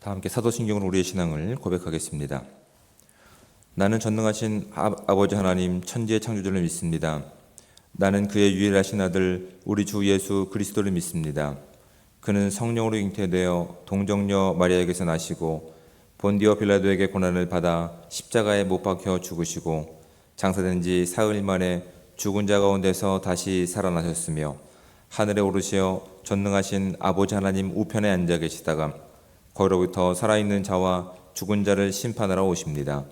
다 함께 사도신경으로 우리의 신앙을 고백하겠습니다. 나는 전능하신 아버지 하나님 천지의 창조주를 믿습니다. 나는 그의 유일하신 아들 우리 주 예수 그리스도를 믿습니다. 그는 성령으로 잉태되어 동정녀 마리아에게서 나시고 본디오 빌라도에게 고난을 받아 십자가에 못 박혀 죽으시고 장사된 지 사흘 만에 죽은 자 가운데서 다시 살아나셨으며 하늘에 오르시어 전능하신 아버지 하나님 우편에 앉아 계시다가 거기로부터 살아있는 자와 죽은 자를 심판하러 오십니다.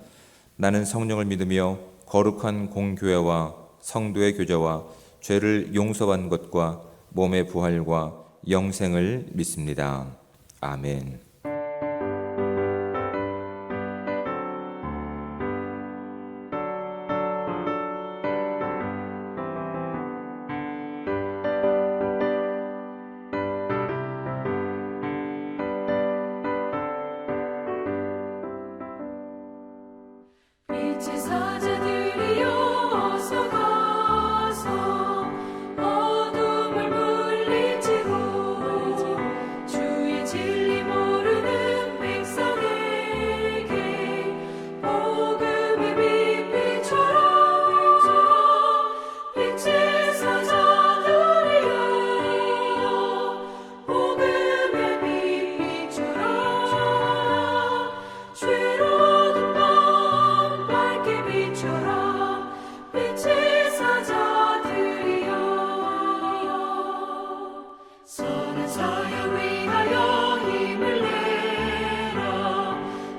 나는 성령을 믿으며 거룩한 공교회와 성도의 교제와 죄를 용서받는 것과 몸의 부활과 영생을 믿습니다. 아멘. 빛의 사자들이여 어서 가서 어둠을 물리치고 주의 진리 모르는 백성에게 복음의 빛 비춰라. 빛의 사자들이여 복음의 빛 비춰라. 죄로운 밤 밝게 비춰라. 빛의 사자들이여 선한 사역 위하여 힘을 내라.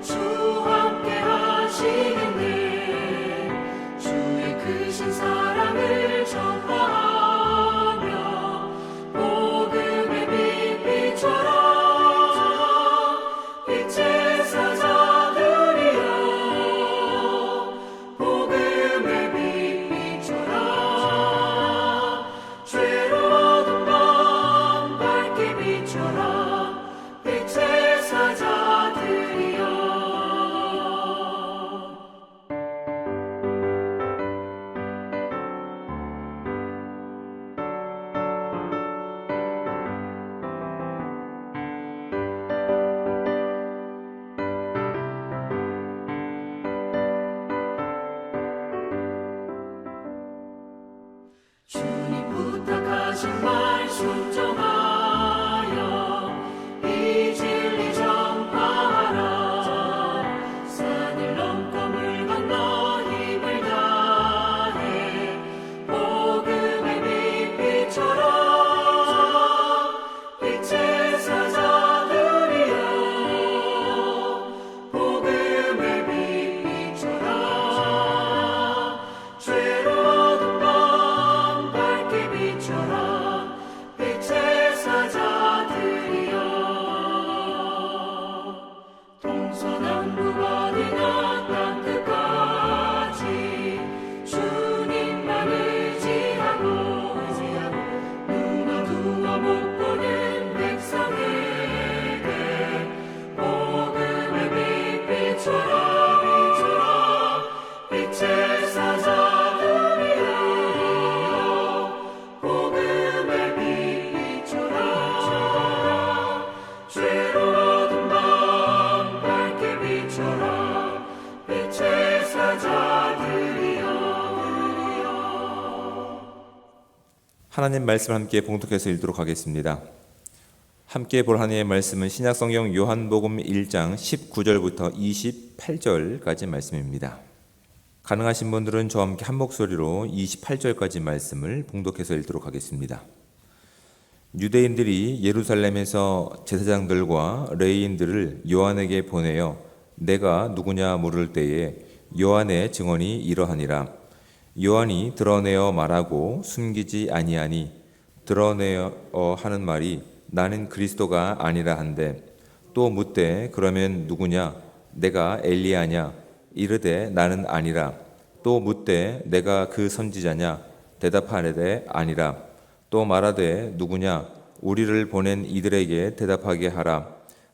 주와 함께 하시겠네. 주의 크신 사랑을 전파하며 복음의 빛 비춰라. 빛의 사자들이여 복음의 빛 비춰라. 죄로운 밤 밝게 비춰라. 빛의 사자들이여 주님 부탁하신 말 순종하여 이 진리 전파하라. 산을 넘고 물 건너 힘을 다해 복음의 빛 비춰라. 빛의 사자들이여 복음의 빛 비춰라. 죄로운 밤 밝게 비춰라. 빛의 사자들이여 동서남북 어디나 땅끝까지 주님만 의지하고 눈 어두워 못 보는 백성에게 복음의 빛 비춰라. 빛의 사자들이여 복음의 빛 비춰라. 죄로운 밤 밝게 비춰라. 빛의 사자들이여 하나님 말씀을 함께 봉독해서 읽도록 하겠습니다. 함께 볼 하나님의 말씀은 신약성경 요한복음 1장 19절부터 28절까지 말씀입니다. 가능하신 분들은 저와 함께 한 목소리로 28절까지 말씀을 봉독해서 읽도록 하겠습니다. 유대인들이 예루살렘에서 제사장들과 레위인들을 요한에게 보내어 내가 누구냐 물을 때에 요한의 증언이 이러하니라. 요한이 드러내어 말하고 숨기지 아니하니 드러내어 하는 말이 나는 그리스도가 아니라 한데 또 묻되 그러면 누구냐 내가 엘리야냐 이르되 나는 아니라. 또 묻되 내가 그 선지자냐 대답하되 아니라. 또 말하되 누구냐 우리를 보낸 이들에게 대답하게 하라.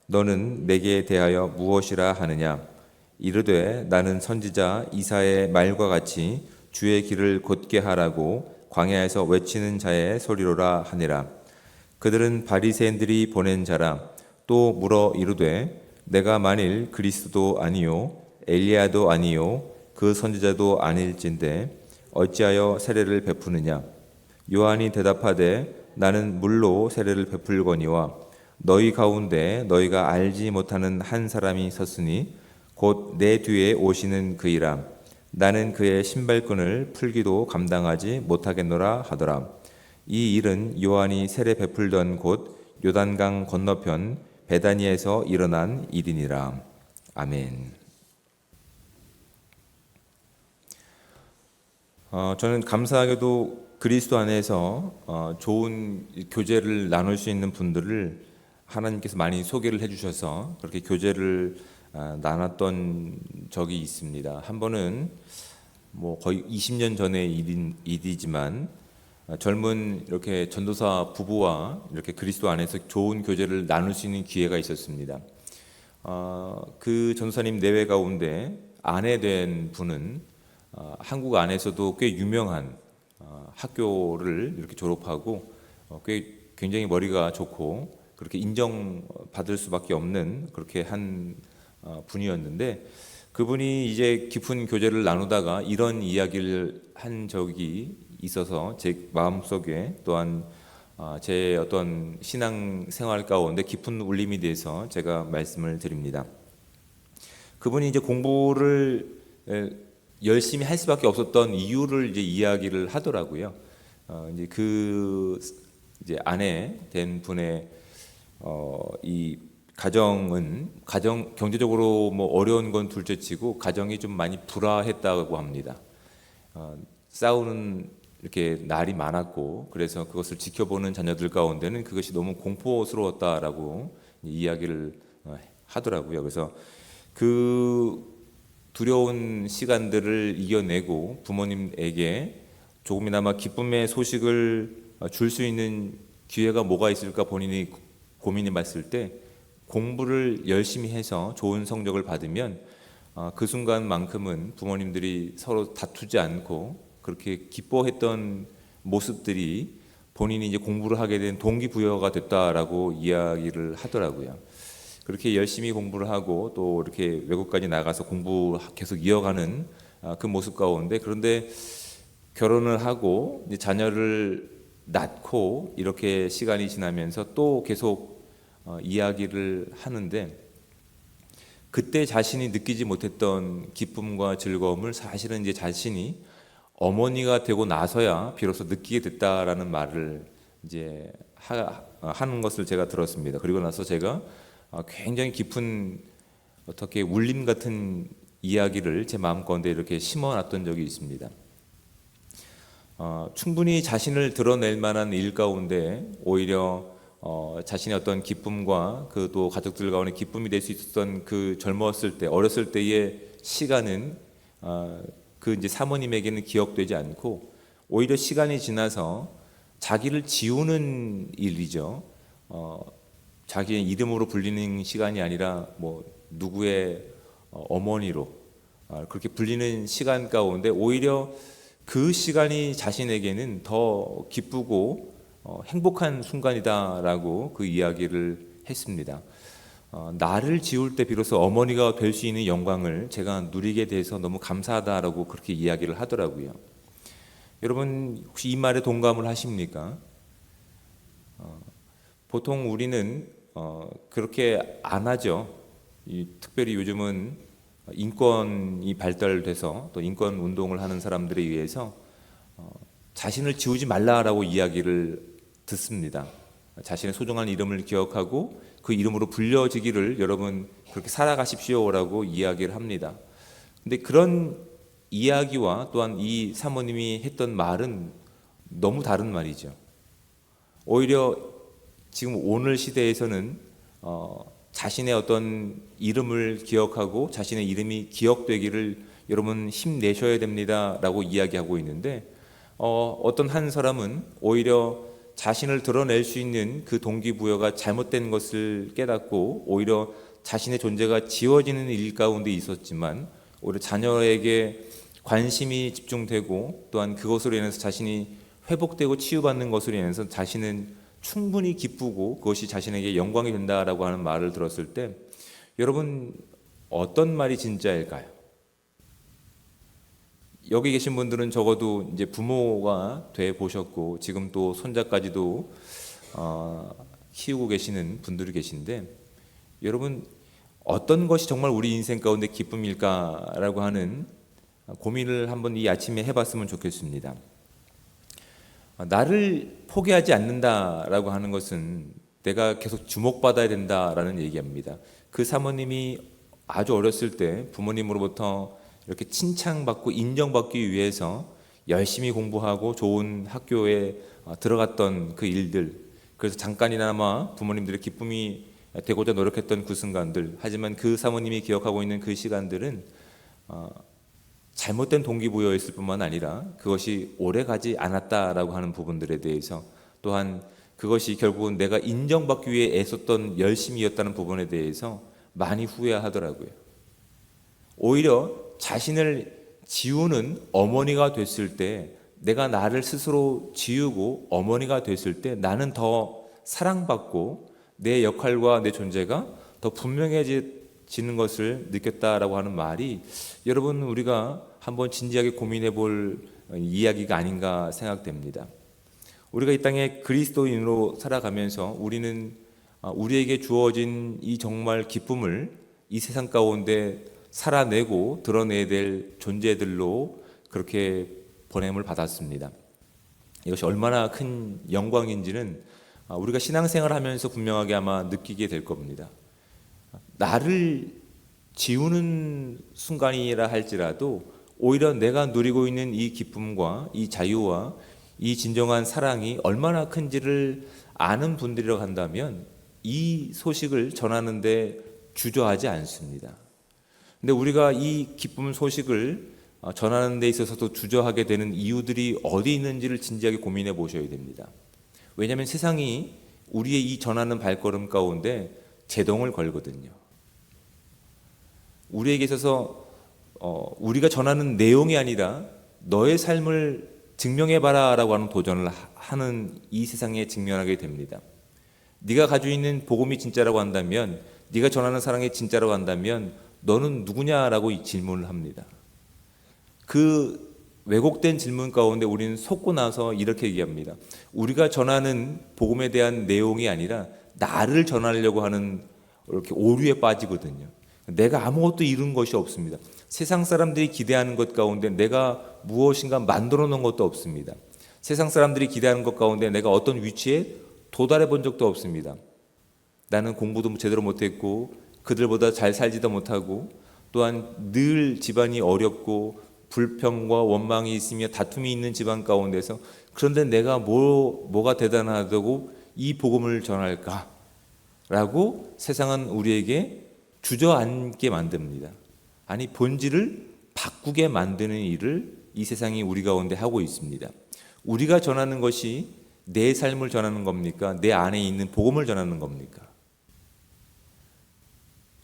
너는 내게 대하여 무엇이라 하느냐. 이르되 나는 선지자 이사야의 말과 같이 주의 길을 곧게 하라고 광야에서 외치는 자의 소리로라 하니라. 그들은 바리새인들이 보낸 자라. 또 물어 이르되 내가 만일 그리스도도 아니요 엘리야도 아니요 그 선지자도 아닐진데 어찌하여 세례를 베푸느냐? 요한이 대답하되 나는 물로 세례를 베풀거니와 너희 가운데 너희가 알지 못하는 한 사람이 섰으니 곧 내 뒤에 오시는 그이라. 나는 그의 신발끈을 풀기도 감당하지 못하겠노라 하더라. 이 일은 요한이 세례 베풀던 곳 요단강 건너편 베다니에서 일어난 일이니라. 아멘. 저는 감사하게도 그리스도 안에서 좋은 교제를 나눌 수 있는 분들을 하나님께서 많이 소개를 해주셔서 그렇게 교제를 나눴던 적이 있습니다. 한 번은 뭐 거의 20년 전의 일이지만 젊은 이렇게 전도사 부부와 이렇게 그리스도 안에서 좋은 교제를 나눌 수 있는 기회가 있었습니다. 그 전도사님 내외 가운데 아내 된 분은 한국 안에서도 꽤 유명한 학교를 이렇게 졸업하고 꽤 굉장히 머리가 좋고 그렇게 인정받을 수밖에 없는 그렇게 한 분이었는데 그분이 이제 깊은 교제를 나누다가 이런 이야기를 한 적이 있어서 제 마음속에 또한 제 어떤 신앙 생활 가운데 깊은 울림이 돼서 제가 말씀을 드립니다. 그분이 이제 공부를 열심히 할 수밖에 없었던 이유를 이제 이야기를 하더라고요. 이제 아내 된 분의 이 가정 경제적으로 뭐 어려운 건 둘째치고 가정이 좀 많이 불화했다고 합니다. 싸우는 이렇게 날이 많았고 그래서 그것을 지켜보는 자녀들 가운데는 그것이 너무 공포스러웠다라고 이야기를 하더라고요. 그래서 그 두려운 시간들을 이겨내고 부모님에게 조금이나마 기쁨의 소식을 줄 수 있는 기회가 뭐가 있을까 본인이 고민해 봤을 때 공부를 열심히 해서 좋은 성적을 받으면 그 순간만큼은 부모님들이 서로 다투지 않고 그렇게 기뻐했던 모습들이 본인이 이제 공부를 하게 된 동기부여가 됐다라고 이야기를 하더라고요. 그렇게 열심히 공부를 하고 또 이렇게 외국까지 나가서 공부 계속 이어가는 그 모습 가운데 그런데 결혼을 하고 이제 자녀를 낳고 이렇게 시간이 지나면서 또 계속 이야기를 하는데 그때 자신이 느끼지 못했던 기쁨과 즐거움을 사실은 이제 자신이 어머니가 되고 나서야 비로소 느끼게 됐다라는 말을 이제 하는 것을 제가 들었습니다. 그리고 나서 제가 굉장히 깊은 어떻게 울림 같은 이야기를 제 마음 가운데 이렇게 심어놨던 적이 있습니다. 충분히 자신을 드러낼 만한 일 가운데 오히려 자신의 어떤 기쁨과 그 또 가족들 가운데 기쁨이 될 수 있었던 그 젊었을 때 어렸을 때의 시간은 그 이제 사모님에게는 기억되지 않고 오히려 시간이 지나서 자기를 지우는 일이죠. 자기의 이름으로 불리는 시간이 아니라 뭐 누구의 어머니로 그렇게 불리는 시간 가운데 오히려 그 시간이 자신에게는 더 기쁘고 행복한 순간이다라고 그 이야기를 했습니다. 나를 지울 때 비로소 어머니가 될 수 있는 영광을 제가 누리게 돼서 너무 감사하다라고 그렇게 이야기를 하더라고요. 여러분 혹시 이 말에 동감을 하십니까? 보통 우리는 그렇게 안 하죠. 특별히 요즘은 인권이 발달돼서 또 인권 운동을 하는 사람들에 의해서 자신을 지우지 말라라고 이야기를 듣습니다. 자신의 소중한 이름을 기억하고 그 이름으로 불려지기를 여러분 그렇게 살아가십시오라고 이야기를 합니다. 근데 그런 이야기와 또한 이 사모님이 했던 말은 너무 다른 말이죠. 오히려 지금 오늘 시대에서는 자신의 어떤 이름을 기억하고 자신의 이름이 기억되기를 여러분 힘내셔야 됩니다라고 이야기하고 있는데 어떤 한 사람은 오히려 자신을 드러낼 수 있는 그 동기부여가 잘못된 것을 깨닫고 오히려 자신의 존재가 지워지는 일 가운데 있었지만 오히려 자녀에게 관심이 집중되고 또한 그것으로 인해서 자신이 회복되고 치유받는 것으로 인해서 자신은 충분히 기쁘고 그것이 자신에게 영광이 된다라고 하는 말을 들었을 때 여러분, 어떤 말이 진짜일까요? 여기 계신 분들은 적어도 이제 부모가 돼 보셨고 지금 또 손자까지도 키우고 계시는 분들이 계신데, 여러분, 어떤 것이 정말 우리 인생 가운데 기쁨일까라고 하는 고민을 한번 이 아침에 해봤으면 좋겠습니다. 나를 포기하지 않는다라고 하는 것은 내가 계속 주목받아야 된다라는 얘기입니다. 그 사모님이 아주 어렸을 때 부모님으로부터 이렇게 칭찬받고 인정받기 위해서 열심히 공부하고 좋은 학교에 들어갔던 그 일들, 그래서 잠깐이나마 부모님들의 기쁨이 되고자 노력했던 그 순간들, 하지만 그 사모님이 기억하고 있는 그 시간들은 잘못된 동기부여였을 뿐만 아니라 그것이 오래가지 않았다라고 하는 부분들에 대해서, 또한 그것이 결국은 내가 인정받기 위해 애썼던 열심이었다는 부분에 대해서 많이 후회하더라고요. 오히려 자신을 지우는 어머니가 됐을 때, 내가 나를 스스로 지우고 어머니가 됐을 때 나는 더 사랑받고 내 역할과 내 존재가 더 분명해지는 것을 느꼈다라고 하는 말이, 여러분, 우리가 한번 진지하게 고민해 볼 이야기가 아닌가 생각됩니다. 우리가 이 땅에 그리스도인으로 살아가면서 우리는 우리에게 주어진 이 정말 기쁨을 이 세상 가운데 살아내고 드러내야 될 존재들로 그렇게 보냄을 받았습니다. 이것이 얼마나 큰 영광인지는 우리가 신앙생활을 하면서 분명하게 아마 느끼게 될 겁니다. 나를 지우는 순간이라 할지라도 오히려 내가 누리고 있는 이 기쁨과 이 자유와 이 진정한 사랑이 얼마나 큰지를 아는 분들이라고 한다면 이 소식을 전하는데 주저하지 않습니다. 근데 우리가 이 기쁨 소식을 전하는 데 있어서도 주저하게 되는 이유들이 어디 있는지를 진지하게 고민해 보셔야 됩니다. 왜냐하면 세상이 우리의 이 전하는 발걸음 가운데 제동을 걸거든요. 우리에게 있어서 우리가 전하는 내용이 아니라 너의 삶을 증명해봐라 라고 하는 도전을 하는 이 세상에 직면하게 됩니다. 네가 가지고 있는 복음이 진짜라고 한다면, 네가 전하는 사랑이 진짜라고 한다면 너는 누구냐라고 질문을 합니다. 그 왜곡된 질문 가운데 우리는 속고 나서 이렇게 얘기합니다. 우리가 전하는 복음에 대한 내용이 아니라 나를 전하려고 하는 이렇게 오류에 빠지거든요. 내가 아무것도 이룬 것이 없습니다. 세상 사람들이 기대하는 것 가운데 내가 무엇인가 만들어 놓은 것도 없습니다. 세상 사람들이 기대하는 것 가운데 내가 어떤 위치에 도달해 본 적도 없습니다. 나는 공부도 제대로 못했고 그들보다 잘 살지도 못하고, 또한 늘 집안이 어렵고 불평과 원망이 있으며 다툼이 있는 집안 가운데서, 그런데 내가 뭐가 대단하다고 이 복음을 전할까? 라고 세상은 우리에게 주저앉게 만듭니다. 아니, 본질을 바꾸게 만드는 일을 이 세상이 우리 가운데 하고 있습니다. 우리가 전하는 것이 내 삶을 전하는 겁니까? 내 안에 있는 복음을 전하는 겁니까?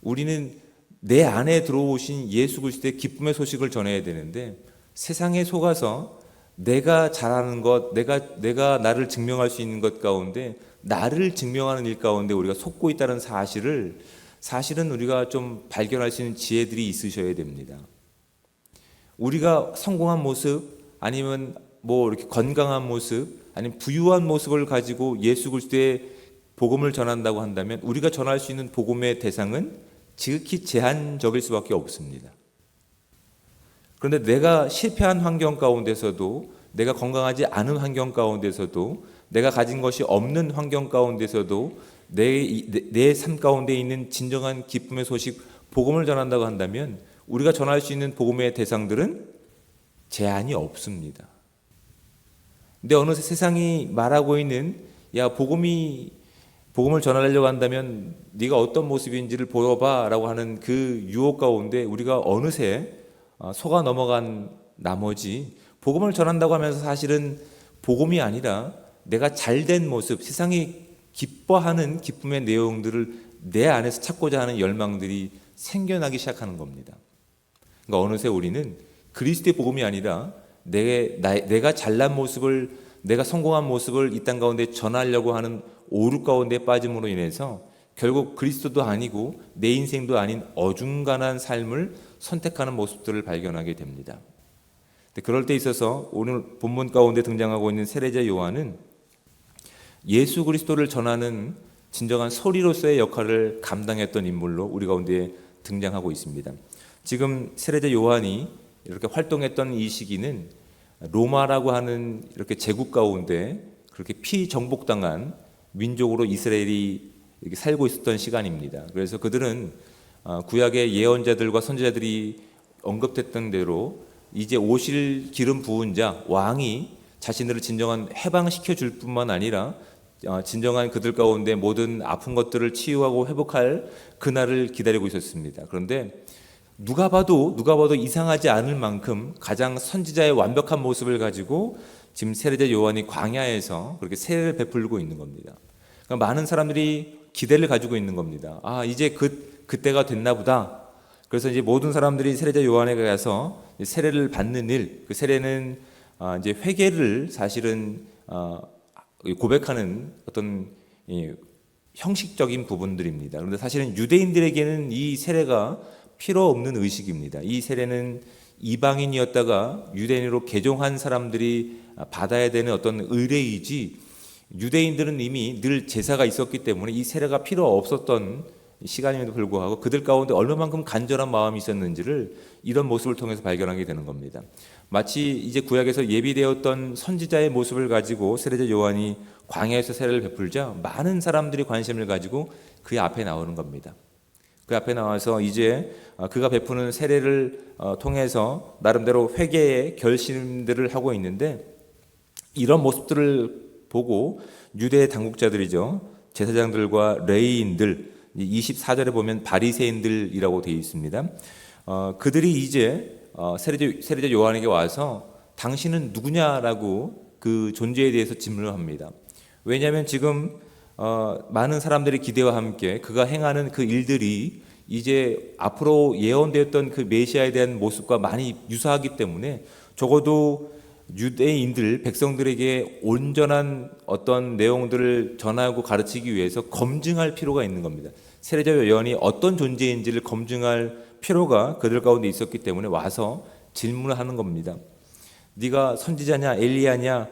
우리는 내 안에 들어오신 예수 그리스도의 기쁨의 소식을 전해야 되는데, 세상에 속아서 내가 잘하는 것, 내가 나를 증명할 수 있는 것 가운데, 나를 증명하는 일 가운데 우리가 속고 있다는 사실은 우리가 좀 발견할 수 있는 지혜들이 있으셔야 됩니다. 우리가 성공한 모습, 아니면 이렇게 건강한 모습, 아니면 부유한 모습을 가지고 예수 그리스도의 복음을 전한다고 한다면, 우리가 전할 수 있는 복음의 대상은 지극히 제한적일 수밖에 없습니다. 그런데 내가 실패한 환경 가운데서도, 내가 건강하지 않은 환경 가운데서도, 내가 가진 것이 없는 환경 가운데서도 내 삶 가운데 있는 진정한 기쁨의 소식, 복음을 전한다고 한다면 우리가 전할 수 있는 복음의 대상들은 제한이 없습니다. 근데 어느새 세상이 말하고 있는, 야, 복음을 전하려고 한다면 네가 어떤 모습인지를 보여봐 라고 하는 그 유혹 가운데 우리가 어느새 속아 넘어간 나머지, 복음을 전한다고 하면서 사실은 복음이 아니라 내가 잘된 모습, 세상이 기뻐하는 기쁨의 내용들을 내 안에서 찾고자 하는 열망들이 생겨나기 시작하는 겁니다. 그러니까 어느새 우리는 그리스도의 복음이 아니라 내가 잘난 모습을, 내가 성공한 모습을 이 땅 가운데 전하려고 하는 오류 가운데 빠짐으로 인해서 결국 그리스도도 아니고 내 인생도 아닌 어중간한 삶을 선택하는 모습들을 발견하게 됩니다. 그럴 때 있어서 오늘 본문 가운데 등장하고 있는 세례자 요한은 예수 그리스도를 전하는 진정한 소리로서의 역할을 감당했던 인물로 우리 가운데 등장하고 있습니다. 지금 세례자 요한이 이렇게 활동했던 이 시기는 로마라고 하는 이렇게 제국 가운데 그렇게 피정복당한 민족으로 이스라엘이 이렇게 살고 있었던 시간입니다. 그래서 그들은 구약의 예언자들과 선지자들이 언급했던 대로 이제 오실 기름 부은 자 왕이 자신들을 진정한 해방시켜 줄 뿐만 아니라 진정한 그들 가운데 모든 아픈 것들을 치유하고 회복할 그날을 기다리고 있었습니다. 그런데 누가 봐도 이상하지 않을 만큼 가장 선지자의 완벽한 모습을 가지고 지금 세례자 요한이 광야에서 그렇게 세례를 베풀고 있는 겁니다. 그러니까 많은 사람들이 기대를 가지고 있는 겁니다. 이제 그때가 됐나 보다. 그래서 이제 모든 사람들이 세례자 요한에 가서 세례를 받는 일, 그 세례는 이제 회개를 사실은 고백하는 어떤 형식적인 부분들입니다. 그런데 사실은 유대인들에게는 이 세례가 필요 없는 의식입니다. 이 세례는 이방인이었다가 유대인으로 개종한 사람들이 받아야 되는 어떤 의례이지, 유대인들은 이미 늘 제사가 있었기 때문에 이 세례가 필요 없었던 시간임에도 불구하고 그들 가운데 얼마만큼 간절한 마음이 있었는지를 이런 모습을 통해서 발견하게 되는 겁니다. 마치 이제 구약에서 예비되었던 선지자의 모습을 가지고 세례자 요한이 광야에서 세례를 베풀자 많은 사람들이 관심을 가지고 그 앞에 나오는 겁니다. 그 앞에 나와서 이제 그가 베푸는 세례를 통해서 나름대로 회개의 결심들을 하고 있는데, 이런 모습들을 보고 유대 당국자들이죠, 제사장들과 레위인들, 24절에 보면 바리새인들이라고 되어 있습니다. 그들이 이제 세례자 요한에게 와서 당신은 누구냐라고 그 존재에 대해서 질문을 합니다. 왜냐하면 지금 많은 사람들의 기대와 함께 그가 행하는 그 일들이 이제 앞으로 예언되었던 그 메시아에 대한 모습과 많이 유사하기 때문에 적어도 유대인들, 백성들에게 온전한 어떤 내용들을 전하고 가르치기 위해서 검증할 필요가 있는 겁니다. 세례자 요한이 어떤 존재인지를 검증할 필요가 그들 가운데 있었기 때문에 와서 질문을 하는 겁니다. 네가 선지자냐, 엘리야냐,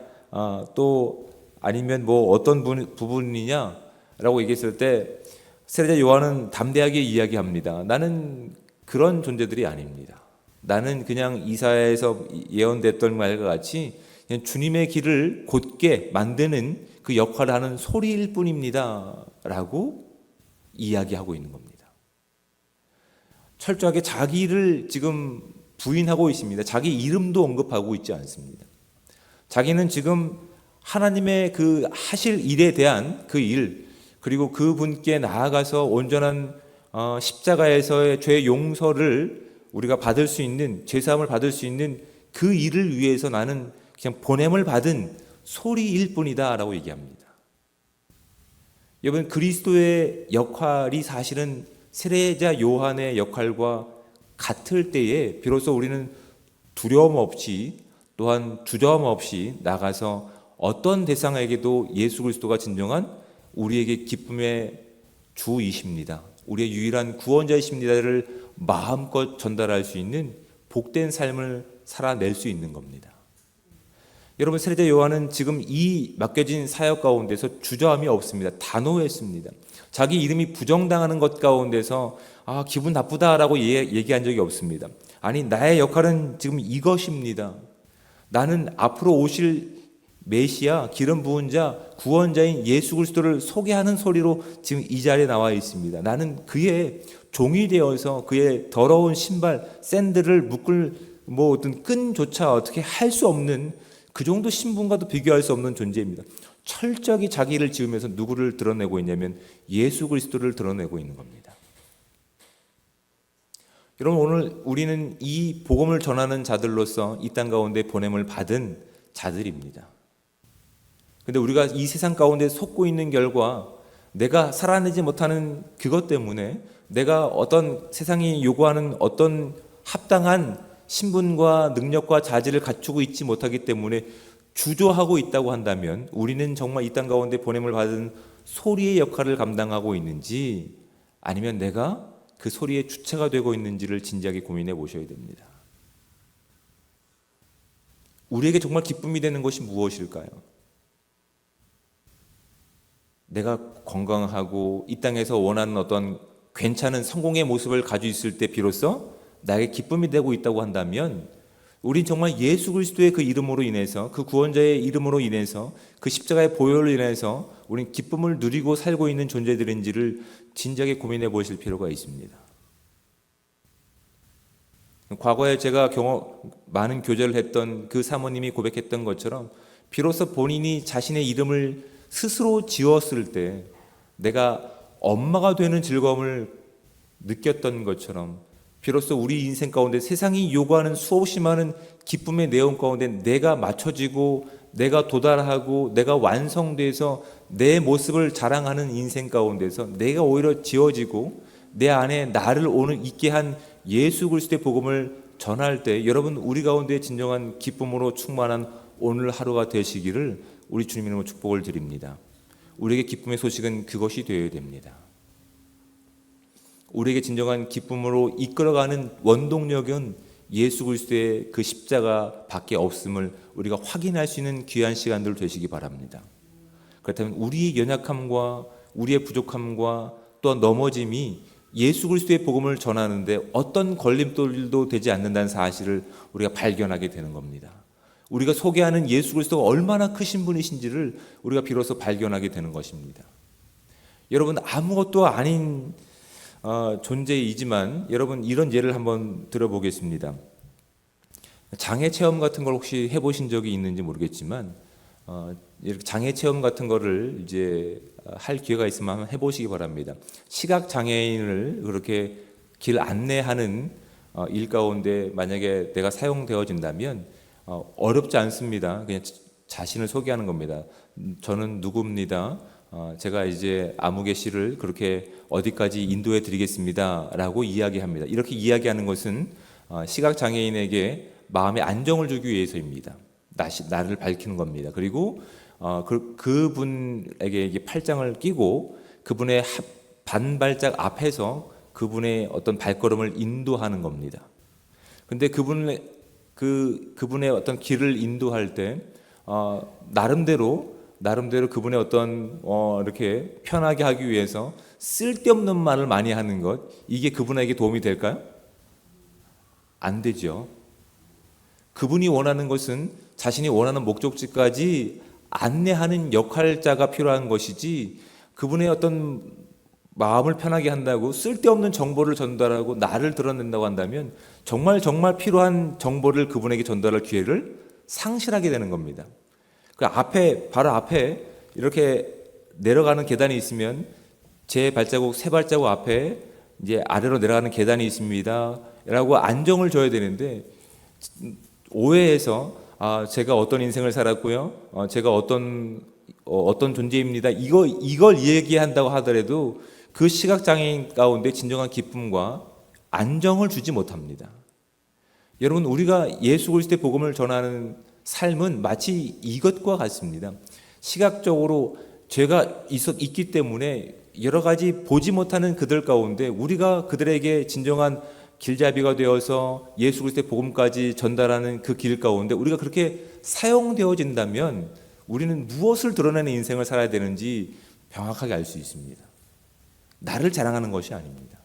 또 아니면 뭐 어떤 부분이냐라고 얘기했을 때 세례자 요한은 담대하게 이야기합니다. 나는 그런 존재들이 아닙니다. 나는 그냥 이사야에서 예언됐던 말과 같이 그냥 주님의 길을 곧게 만드는 그 역할을 하는 소리일 뿐입니다 라고 이야기하고 있는 겁니다. 철저하게 자기를 지금 부인하고 있습니다. 자기 이름도 언급하고 있지 않습니다. 자기는 지금 하나님의 그 하실 일에 대한 그 일, 그리고 그분께 나아가서 온전한 십자가에서의 죄 용서를 우리가 받을 수 있는, 죄사함을 받을 수 있는 그 일을 위해서 나는 그냥 보냄을 받은 소리일 뿐이다 라고 얘기합니다. 여러분, 그리스도의 역할이 사실은 세례자 요한의 역할과 같을 때에 비로소 우리는 두려움 없이, 또한 주저함 없이 나가서 어떤 대상에게도 예수 그리스도가 진정한 우리에게 기쁨의 주이십니다, 우리의 유일한 구원자이십니다를 마음껏 전달할 수 있는 복된 삶을 살아낼 수 있는 겁니다. 여러분, 세례자 요한은 지금 이 맡겨진 사역 가운데서 주저함이 없습니다. 단호했습니다. 자기 이름이 부정당하는 것 가운데서 기분 나쁘다라고 얘기한 적이 없습니다. 아니, 나의 역할은 지금 이것입니다. 나는 앞으로 오실 메시아, 기름 부은 자, 구원자인 예수 그리스도를 소개하는 소리로 지금 이 자리에 나와 있습니다. 나는 그의 종이 되어서 그의 더러운 신발, 샌들을 묶을 어떤 끈조차 어떻게 할 수 없는 그 정도 신분과도 비교할 수 없는 존재입니다. 철저하게 자기를 지으면서 누구를 드러내고 있냐면 예수 그리스도를 드러내고 있는 겁니다. 여러분, 오늘 우리는 이 복음을 전하는 자들로서 이 땅 가운데 보냄을 받은 자들입니다. 근데 우리가 이 세상 가운데 속고 있는 결과 내가 살아내지 못하는 그것 때문에, 내가 어떤 세상이 요구하는 어떤 합당한 신분과 능력과 자질을 갖추고 있지 못하기 때문에 주저하고 있다고 한다면 우리는 정말 이 땅 가운데 보냄을 받은 소리의 역할을 감당하고 있는지 아니면 내가 그 소리의 주체가 되고 있는지를 진지하게 고민해 보셔야 됩니다. 우리에게 정말 기쁨이 되는 것이 무엇일까요? 내가 건강하고 이 땅에서 원하는 어떤 괜찮은 성공의 모습을 가지고 있을 때 비로소 나에게 기쁨이 되고 있다고 한다면 우린 정말 예수 그리스도의 그 이름으로 인해서, 그 구원자의 이름으로 인해서, 그 십자가의 보혈로 인해서 우린 기쁨을 누리고 살고 있는 존재들인지를 진지하게 고민해 보실 필요가 있습니다. 과거에 제가 많은 교제를 했던 그 사모님이 고백했던 것처럼 비로소 본인이 자신의 이름을 스스로 지었을 때 내가 엄마가 되는 즐거움을 느꼈던 것처럼 비로소 우리 인생 가운데 세상이 요구하는 수없이 많은 기쁨의 내용 가운데 내가 맞춰지고 내가 도달하고 내가 완성돼서 내 모습을 자랑하는 인생 가운데서 내가 오히려 지어지고 내 안에 나를 오늘 있게 한 예수 그리스도의 복음을 전할 때 여러분 우리 가운데 진정한 기쁨으로 충만한 오늘 하루가 되시기를 우리 주님 이름으로 축복을 드립니다. 우리에게 기쁨의 소식은 그것이 되어야 됩니다. 우리에게 진정한 기쁨으로 이끌어가는 원동력은 예수 그리스도의 그 십자가 밖에 없음을 우리가 확인할 수 있는 귀한 시간들 되시기 바랍니다. 그렇다면 우리의 연약함과 우리의 부족함과 또 넘어짐이 예수 그리스도의 복음을 전하는데 어떤 걸림돌도 되지 않는다는 사실을 우리가 발견하게 되는 겁니다. 우리가 소개하는 예수 그리스도가 얼마나 크신 분이신지를 우리가 비로소 발견하게 되는 것입니다. 여러분 아무것도 아닌 존재이지만 여러분 이런 예를 한번 들어보겠습니다. 장애 체험 같은 걸 혹시 해보신 적이 있는지 모르겠지만 이렇게 장애 체험 같은 거를 이제 할 기회가 있으면 한번 해보시기 바랍니다. 시각 장애인을 그렇게 길 안내하는 일 가운데 만약에 내가 사용되어진다면 어렵지 않습니다. 그냥 자신을 소개하는 겁니다. 저는 누구입니다. 제가 이제 아무개 씨를 그렇게 어디까지 인도해 드리겠습니다 라고 이야기합니다. 이렇게 이야기하는 것은 시각장애인에게 마음의 안정을 주기 위해서입니다. 나를 밝히는 겁니다. 그리고 그분에게 팔짱을 끼고 그분의 반발짝 앞에서 그분의 어떤 발걸음을 인도하는 겁니다. 근데 그분의 어떤 길을 인도할 때 나름대로 그분의 어떤 이렇게 편하게 하기 위해서 쓸데없는 말을 많이 하는 것, 이게 그분에게 도움이 될까요? 안 되죠. 그분이 원하는 것은 자신이 원하는 목적지까지 안내하는 역할자가 필요한 것이지 그분의 어떤 마음을 편하게 한다고 쓸데없는 정보를 전달하고 나를 드러낸다고 한다면 정말 필요한 정보를 그분에게 전달할 기회를 상실하게 되는 겁니다. 그 바로 앞에 이렇게 내려가는 계단이 있으면 제 발자국 세 발자국 앞에 이제 아래로 내려가는 계단이 있습니다 라고 안정을 줘야 되는데 오해해서 제가 어떤 인생을 살았고요, 제가 어떤 존재입니다, 이걸 얘기한다고 하더라도 그 시각장애인 가운데 진정한 기쁨과 안정을 주지 못합니다. 여러분 우리가 예수 그리스도의 복음을 전하는 삶은 마치 이것과 같습니다. 시각적으로 죄가 있기 때문에 여러 가지 보지 못하는 그들 가운데 우리가 그들에게 진정한 길잡이가 되어서 예수 그리스도의 복음까지 전달하는 그 길 가운데 우리가 그렇게 사용되어진다면 우리는 무엇을 드러내는 인생을 살아야 되는지 명확하게 알 수 있습니다. 나를 자랑하는 것이 아닙니다.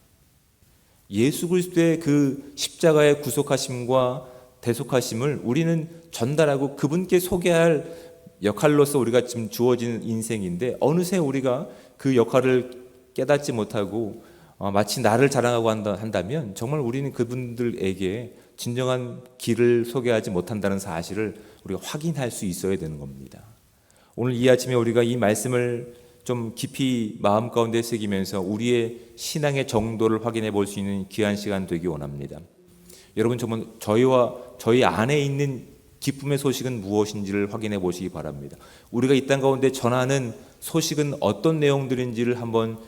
예수 그리스도의 그 십자가의 구속하심과 대속하심을 우리는 전달하고 그분께 소개할 역할로서 우리가 지금 주어진 인생인데 어느새 우리가 그 역할을 깨닫지 못하고 마치 나를 자랑하고 한다면 정말 우리는 그분들에게 진정한 길을 소개하지 못한다는 사실을 우리가 확인할 수 있어야 되는 겁니다. 오늘 이 아침에 우리가 이 말씀을 좀 깊이 마음 가운데 새기면서 우리의 신앙의 정도를 확인해 볼 수 있는 귀한 시간 되기 원합니다. 여러분 정말 저희 안에 있는 기쁨의 소식은 무엇인지를 확인해 보시기 바랍니다. 우리가 이 땅 가운데 전하는 소식은 어떤 내용들인지를 한번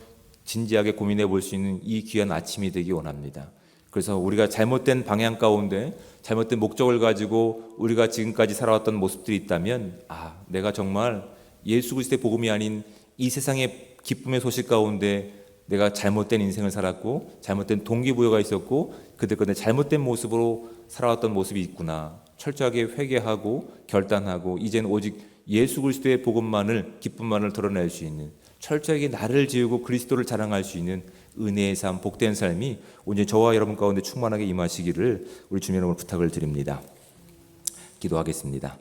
진지하게 고민해 볼 수 있는 이 귀한 아침이 되기 원합니다. 그래서 우리가 잘못된 방향 가운데 잘못된 목적을 가지고 우리가 지금까지 살아왔던 모습들이 있다면 내가 정말 예수 그리스도의 복음이 아닌 이 세상의 기쁨의 소식 가운데 내가 잘못된 인생을 살았고 잘못된 동기부여가 있었고 그때그때 잘못된 모습으로 살아왔던 모습이 있구나. 철저하게 회개하고 결단하고 이제는 오직 예수 그리스도의 복음만을 기쁨만을 드러낼 수 있는 철저하게 나를 지우고 그리스도를 자랑할 수 있는 은혜의 삶, 복된 삶이 오늘 저와 여러분 가운데 충만하게 임하시기를 우리 주님 이름으로 부탁을 드립니다. 기도하겠습니다.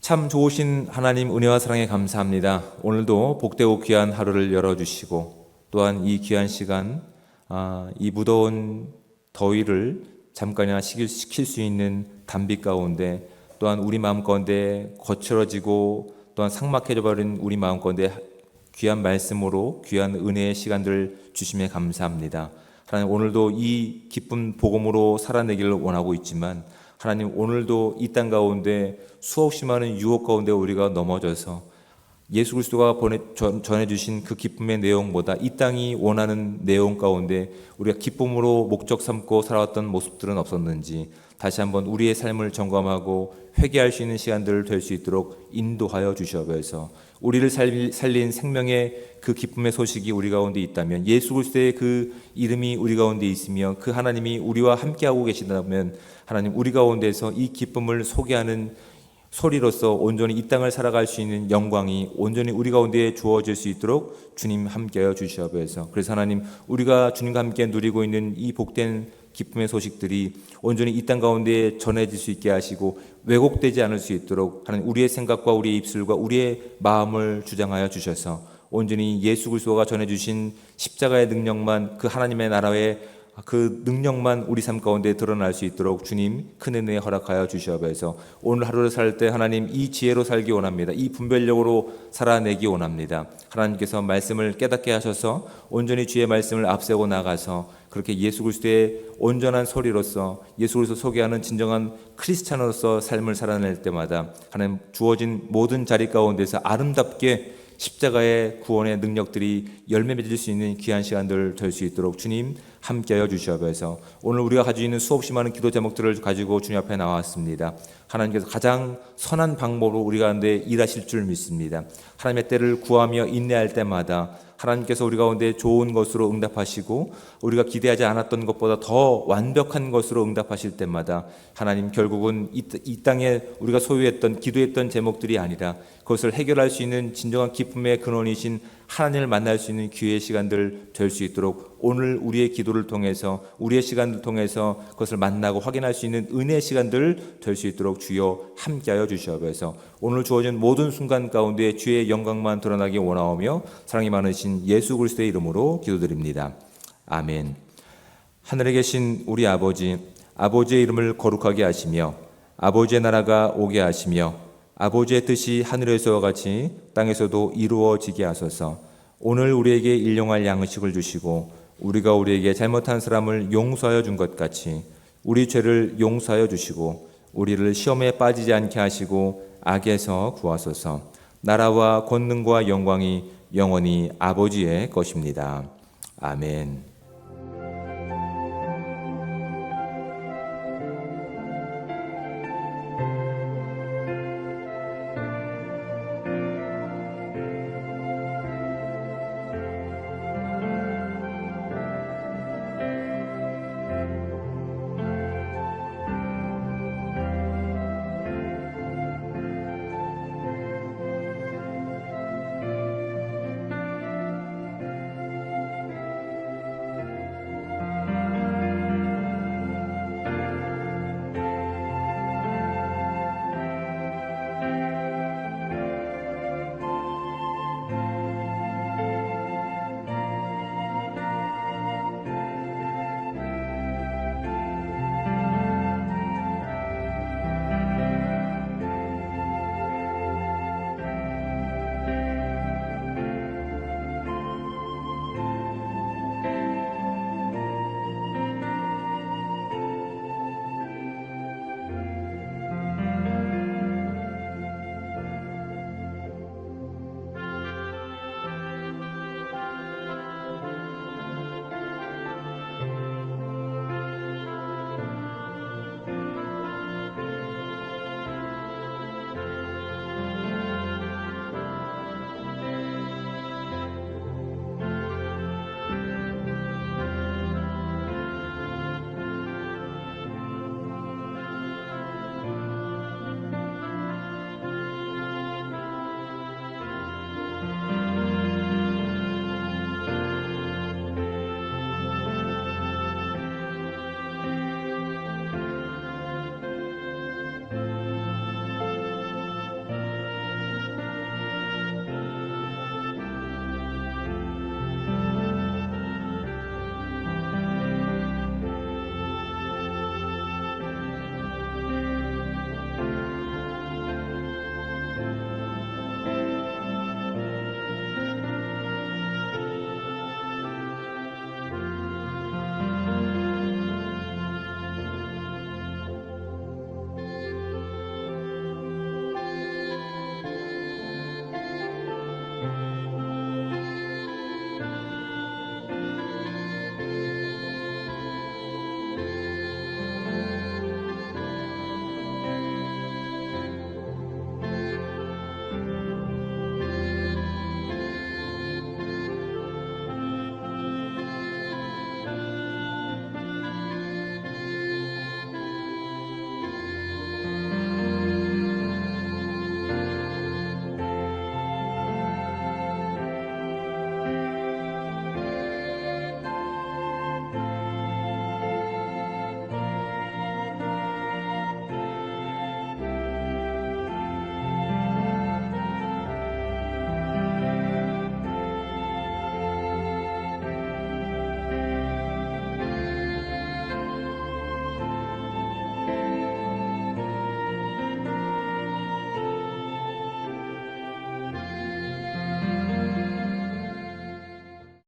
참 좋으신 하나님 은혜와 사랑에 감사합니다. 오늘도 복되고 귀한 하루를 열어주시고 또한 이 귀한 시간 이 무더운 더위를 잠깐이나 식힐 수 있는 단비 가운데 또한 우리 마음 가운데 거칠어지고 또한 삭막해져 버린 우리 마음 가운데 귀한 말씀으로 귀한 은혜의 시간들을 주심에 감사합니다. 하나님 오늘도 이 기쁜 복음으로 살아내기를 원하고 있지만 하나님 오늘도 이 땅 가운데 수없이 많은 유혹 가운데 우리가 넘어져서 예수 그리스도가 전해주신 그 기쁨의 내용보다 이 땅이 원하는 내용 가운데 우리가 기쁨으로 목적 삼고 살아왔던 모습들은 없었는지 다시 한번 우리의 삶을 점검하고 회개할 수 있는 시간들 될 수 있도록 인도하여 주시옵소서. 우리를 살린 생명의 그 기쁨의 소식이 우리 가운데 있다면 예수 그리스도의 그 이름이 우리 가운데 있으며 그 하나님이 우리와 함께하고 계시다면 하나님 우리 가운데서 이 기쁨을 소개하는 소리로서 온전히 이 땅을 살아갈 수 있는 영광이 온전히 우리 가운데 주어질 수 있도록 주님 함께하여 주시옵소서. 그래서 하나님 우리가 주님과 함께 누리고 있는 이 복된 기쁨의 소식들이 온전히 이 땅 가운데 전해질 수 있게 하시고 왜곡되지 않을 수 있도록 하나님 우리의 생각과 우리의 입술과 우리의 마음을 주장하여 주셔서 온전히 예수 그리스도가 전해주신 십자가의 능력만 그 하나님의 나라의 그 능력만 우리 삶 가운데 드러날 수 있도록 주님 큰 은혜 허락하여 주시옵소서. 오늘 하루를 살 때 하나님 이 지혜로 살기 원합니다. 이 분별력으로 살아내기 원합니다. 하나님께서 말씀을 깨닫게 하셔서 온전히 주의 말씀을 앞세고 나가서 그렇게 예수 그리스도의 온전한 소리로서 예수 그리스도 소개하는 진정한 크리스찬으로서 삶을 살아낼 때마다 하나님 주어진 모든 자리 가운데서 아름답게 십자가의 구원의 능력들이 열매 맺을 수 있는 귀한 시간들 될 수 있도록 주님 함께하여 주시옵소서. 오늘 우리가 가지고 있는 수없이 많은 기도 제목들을 가지고 주님 앞에 나왔습니다. 하나님께서 가장 선한 방법으로 우리 가운데 일하실 줄 믿습니다. 하나님의 때를 구하며 인내할 때마다 하나님께서 우리 가운데 좋은 것으로 응답하시고 우리가 기대하지 않았던 것보다 더 완벽한 것으로 응답하실 때마다 하나님 결국은 이 땅에 우리가 소유했던 기도했던 제목들이 아니라 그것을 해결할 수 있는 진정한 기쁨의 근원이신 하나님을 만날 수 있는 기회의 시간들 될 수 있도록 오늘 우리의 기도를 통해서 우리의 시간을 통해서 그것을 만나고 확인할 수 있는 은혜의 시간들 될 수 있도록 주여 함께하여 주시옵소서. 오늘 주어진 모든 순간 가운데 주의 영광만 드러나기 원하오며 사랑이 많으신 예수 그리스도의 이름으로 기도드립니다. 아멘. 하늘에 계신 우리 아버지, 아버지의 이름을 거룩하게 하시며 아버지의 나라가 오게 하시며 아버지의 뜻이 하늘에서와 같이 땅에서도 이루어지게 하소서. 오늘 우리에게 일용할 양식을 주시고 우리가 우리에게 잘못한 사람을 용서하여 준 것 같이 우리 죄를 용서하여 주시고 우리를 시험에 빠지지 않게 하시고 악에서 구하소서. 나라와 권능과 영광이 영원히 아버지의 것입니다. 아멘.